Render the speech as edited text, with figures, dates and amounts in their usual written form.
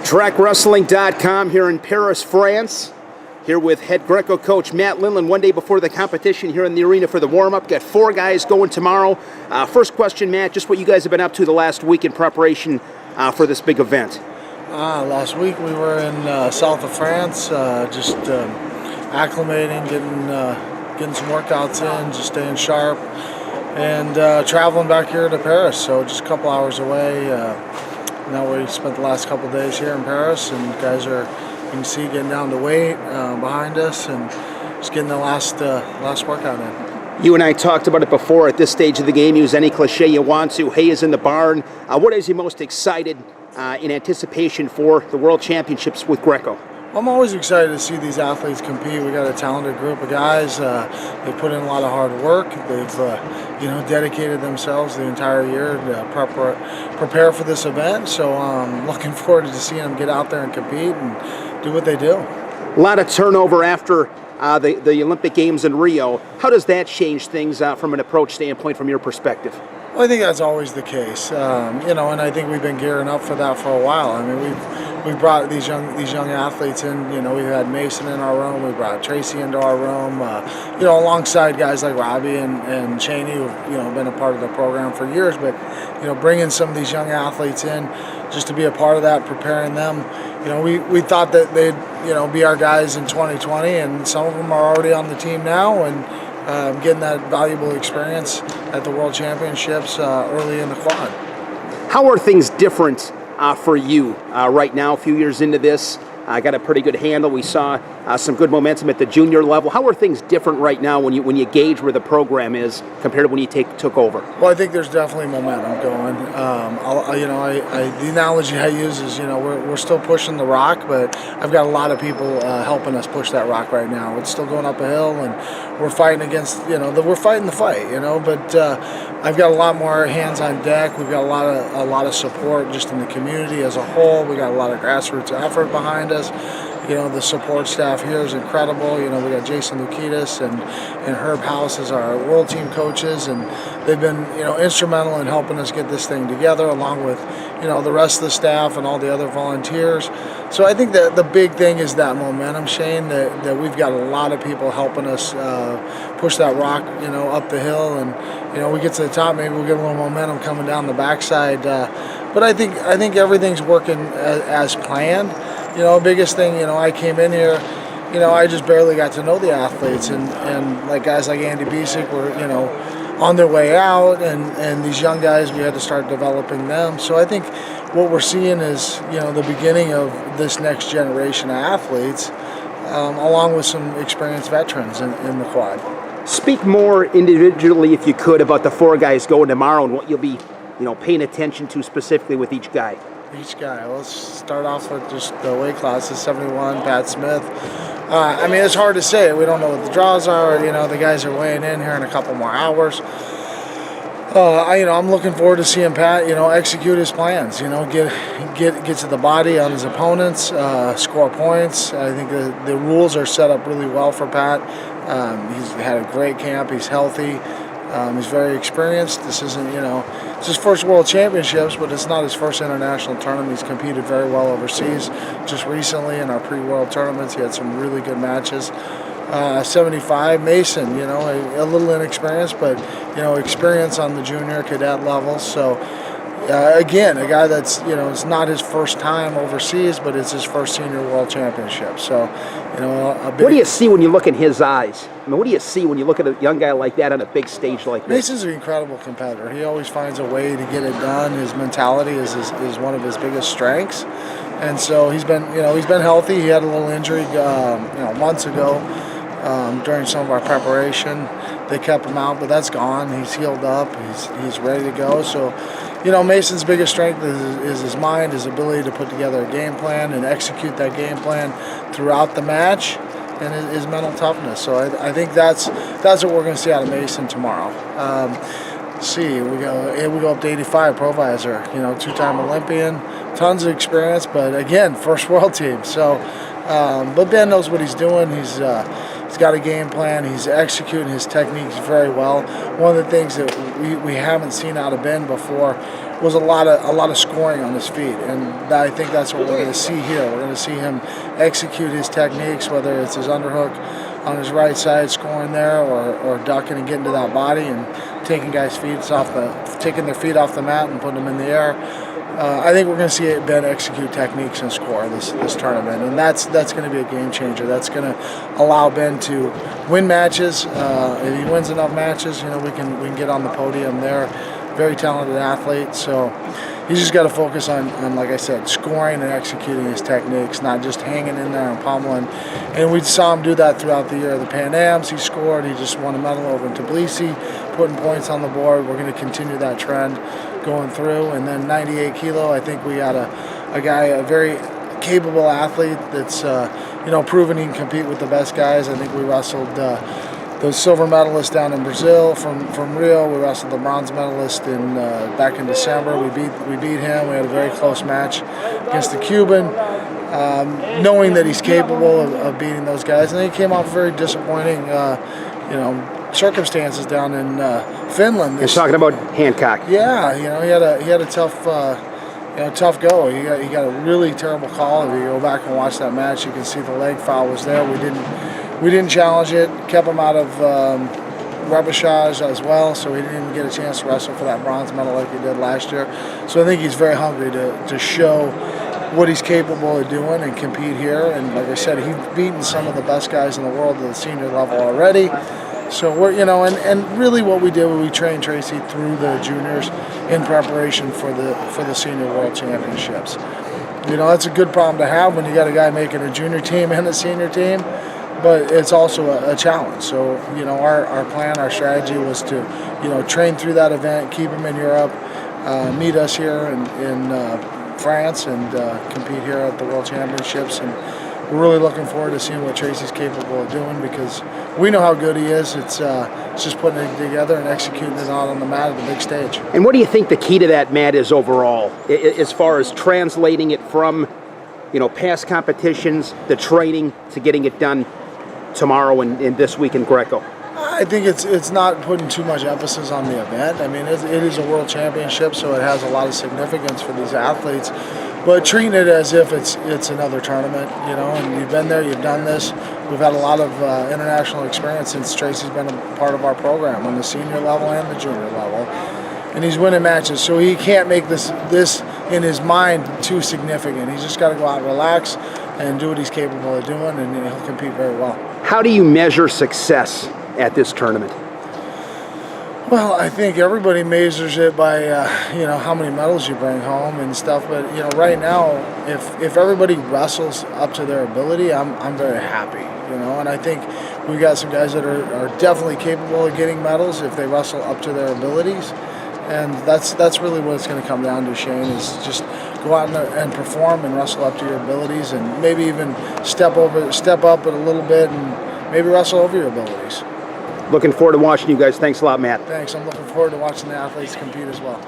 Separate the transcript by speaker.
Speaker 1: Trackwrestling.com here in Paris, France. Here with head Greco coach Matt Lindland one day before the competition here in the arena for the warm-up. Got 4 guys going tomorrow. First question, Matt, just what you guys have been up to the last week in preparation for this big event.
Speaker 2: Last week we were in south of France, just acclimating, getting some workouts in, just staying sharp, and traveling back here to Paris. So just a couple hours away. Now we spent the last couple days here in Paris, and guys are, you can see, getting down to weight behind us, and just getting the last workout in.
Speaker 1: You and I talked about it before. At this stage of the game, use any cliche you want to. Hay is in the barn. What is you most excited in anticipation for the World Championships with Greco?
Speaker 2: I'm always excited to see these athletes compete. We got a talented group of guys. They put in a lot of hard work. They've dedicated themselves the entire year to prepare for this event. So I'm looking forward to seeing them get out there and compete and do what they do.
Speaker 1: A lot of turnover after the Olympic Games in Rio. How does that change things from an approach standpoint from your perspective?
Speaker 2: Well, I think that's always the case, and I think we've been gearing up for that for a while. I mean, we've brought these young athletes in. We've had Mason in our room. We brought Tracy into our room. Alongside guys like Robbie and Cheney, who've been a part of the program for years. But bringing some of these young athletes in, just to be a part of that, preparing them. We thought that they'd be our guys in 2020, and some of them are already on the team now, and getting that valuable experience at the World Championships early in the quad.
Speaker 1: How are things different for you right now, a few years into this? Got a pretty good handle. We saw some good momentum at the junior level. How are things different right now when you gauge where the program is compared to when you took over?
Speaker 2: Well, I think there's definitely momentum going. The analogy I use is, we're still pushing the rock, but I've got a lot of people helping us push that rock right now. It's still going up a hill, and we're fighting against, we're fighting the fight, But I've got a lot more hands on deck. We've got a lot of support just in the community as a whole. We got a lot of grassroots effort behind us. The support staff here is incredible. We got Jason Lukitas and Herb House as our world team coaches, and they've been instrumental in helping us get this thing together, along with the rest of the staff and all the other volunteers. So I think that the big thing is that momentum, Shane, that we've got a lot of people helping us push that rock up the hill, and we get to the top, maybe we'll get a little momentum coming down the backside. But I think everything's working as planned. Biggest thing, I came in here, I just barely got to know the athletes, and like guys like Andy Bisick were, on their way out, and these young guys, we had to start developing them. So I think what we're seeing is, the beginning of this next generation of athletes, along with some experienced veterans in the quad.
Speaker 1: Speak more individually, if you could, about the 4 guys going tomorrow and what you'll be, paying attention to specifically with each guy.
Speaker 2: Each guy. Let's start off with just the weight classes. 71, Pat Smith. It's hard to say. We don't know what the draws are. The guys are weighing in here in a couple more hours. I'm looking forward to seeing Pat, execute his plans. Get to the body on his opponents, score points. I think the rules are set up really well for Pat. He's had a great camp. He's healthy. He's very experienced. This isn't, it's his first World Championships, but it's not his first international tournament. He's competed very well overseas. Just recently in our pre-World tournaments, he had some really good matches. 75, Mason, a little inexperienced, but, experience on the junior cadet level. So, again, a guy that's, it's not his first time overseas, but it's his first senior World Championship. So,
Speaker 1: what do you see when you look in his eyes? What do you see when you look at a young guy like that on a big stage like this?
Speaker 2: Mason's an incredible competitor. He always finds a way to get it done. His mentality is one of his biggest strengths. And so he's been healthy. He had a little injury, months ago during some of our preparation. They kept him out, but that's gone. He's healed up. He's ready to go. So, Mason's biggest strength is his mind, his ability to put together a game plan and execute that game plan throughout the match, and his mental toughness. So I think that's what we're going to see out of Mason tomorrow. We go up to 85, Provisor, 2-time Olympian, tons of experience, but again, first world team. So, but Ben knows what he's doing. He's got a game plan. He's executing his techniques very well. One of the things that we haven't seen out of Ben before was a lot of scoring on his feet, and I think that's what we're going to see here. We're going to see him execute his techniques, whether it's his underhook on his right side, scoring there, or ducking and getting to that body and taking guys' taking their feet off the mat and putting them in the air. I think we're going to see Ben execute techniques and score this tournament, and that's going to be a game changer. That's going to allow Ben to win matches. If he wins enough matches, we can get on the podium there. Very talented athlete, so he's just got to focus on, like I said, scoring and executing his techniques, not just hanging in there and pummeling. And we saw him do that throughout the year of the Pan Ams. He scored. He just won a medal over in Tbilisi, putting points on the board. We're going to continue that trend going through. And then 98 kilo, I think we got a guy, a very capable athlete that's proven he can compete with the best guys. I think we wrestled the silver medalist down in Brazil from Rio. We wrestled the bronze medalist back in December. We beat him. We had a very close match against the Cuban, knowing that he's capable of beating those guys. And then he came off very disappointing, circumstances down in Finland.
Speaker 1: You're talking about Hancock.
Speaker 2: Yeah, he had a tough go. He got a really terrible call. If you go back and watch that match, you can see the leg foul was there. We didn't challenge it. Kept him out of repechage as well, so he didn't even get a chance to wrestle for that bronze medal like he did last year. So I think he's very hungry to show what he's capable of doing and compete here. And like I said, he's beaten some of the best guys in the world at the senior level already. So we're, and really what we did was we trained Tracy through the juniors in preparation for the senior world championships. That's a good problem to have when you got a guy making a junior team and a senior team, but it's also a challenge. So, our plan, our strategy was to, train through that event, keep him in Europe, meet us here in France, and compete here at the World Championships. And we're really looking forward to seeing what Tracy's capable of doing, because we know how good he is. It's just putting it together and executing it out on the mat at the big stage.
Speaker 1: And what do you think the key to that, Matt, is overall, as far as translating it from, past competitions, the training, to getting it done tomorrow and this week in Greco?
Speaker 2: I think it's not putting too much emphasis on the event. I mean, it is a world championship, so it has a lot of significance for these athletes. But treating it as if it's another tournament, and you've been there, you've done this. We've had a lot of international experience since Tracy's been a part of our program on the senior level and the junior level. And he's winning matches, so he can't make this in his mind too significant. He's just got to go out and relax and do what he's capable of doing, and he'll compete very well. How
Speaker 1: do you measure success at this tournament?
Speaker 2: Well, I think everybody measures it by how many medals you bring home and stuff. But right now, if everybody wrestles up to their ability, I'm very happy. And I think we've got some guys that are definitely capable of getting medals if they wrestle up to their abilities. And that's really what it's going to come down to, Shane, is just go out and perform and wrestle up to your abilities, and maybe even step up it a little bit and maybe wrestle over your abilities.
Speaker 1: Looking forward to watching you guys. Thanks a lot, Matt.
Speaker 2: Thanks. I'm looking forward to watching the athletes compete as well.